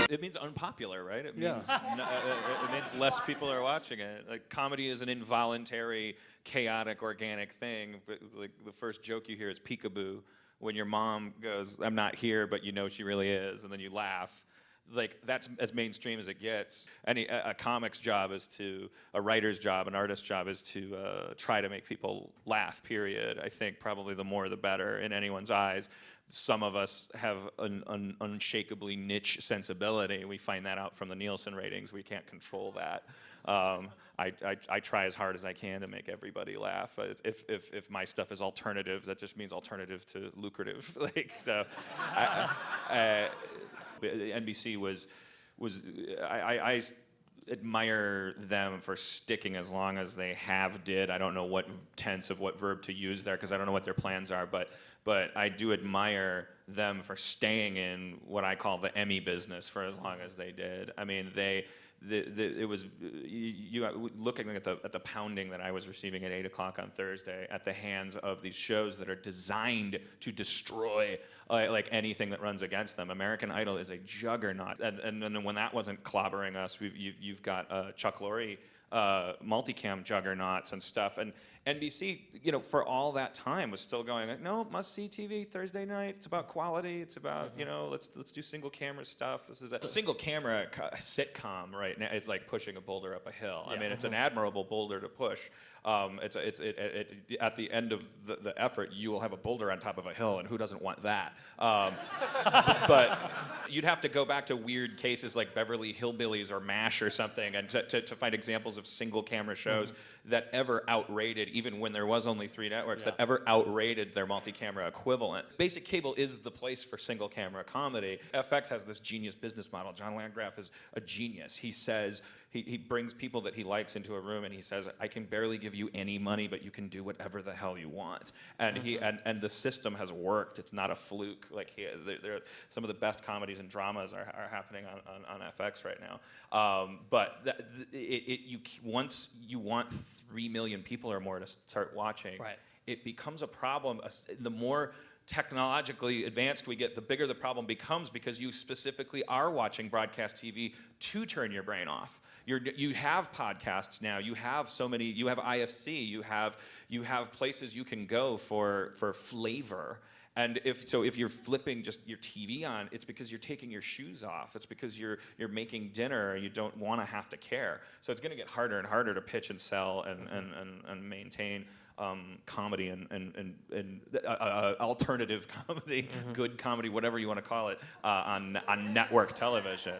It means unpopular, right? It means it means less people are watching it. Like, comedy is an involuntary, chaotic, organic thing. But, like, the first joke you hear is peekaboo, when your mom goes, "I'm not here," but you know she really is, and then you laugh. Like, that's as mainstream as it gets. A comic's job is to, a writer's job, an artist's job is to try to make people laugh, period. I think probably the more the better in anyone's eyes. Some of us have an unshakably niche sensibility. We find that out from the Nielsen ratings. We can't control that. I try as hard as I can to make everybody laugh. If my stuff is alternative, that just means alternative to lucrative. Like, so, NBC was I admire them for sticking as long as they did. I don't know what tense of what verb to use there, because I don't know what their plans are, but I do admire them for staying in what I call the Emmy business for as long as they did. I mean, it was, looking at the pounding that I was receiving at 8 o'clock on Thursday at the hands of these shows that are designed to destroy like anything that runs against them. American Idol is a juggernaut, and then when that wasn't clobbering us, you've got Chuck Lorre multicam juggernauts and stuff, and NBC, for all that time was still going like, no, must-see TV Thursday night. It's about quality. It's about let's do single camera stuff. This is a single camera sitcom right now. It's like pushing a boulder up a hill. Yeah. I mean, it's an admirable boulder to push. At the end of the effort, you will have a boulder on top of a hill, and who doesn't want that? But you'd have to go back to weird cases like Beverly Hillbillies or MASH or something, and to find examples of single camera shows that ever outrated, even when there was only 3 networks, that ever outrated their multi-camera equivalent. Basic cable is the place for single camera comedy. FX has this genius business model. John Landgraf is a genius. He says, he brings people that he likes into a room, and he says, I can barely give you any money, but you can do whatever the hell you want. And and the system has worked. It's not a fluke. Like, some of the best comedies and dramas are happening on FX right now. But once you want 3 million people or more to start watching, it becomes a problem. The more technologically advanced we get, the bigger the problem becomes, because you specifically are watching broadcast TV to turn your brain off. You have podcasts now. You have so many. You have IFC. You have places you can go for flavor. And if you're flipping just your TV on, it's because you're taking your shoes off. It's because you're making dinner and you don't want to have to care. So it's going to get harder and harder to pitch and sell and maintain comedy and alternative comedy, good comedy, whatever you want to call it, on network television.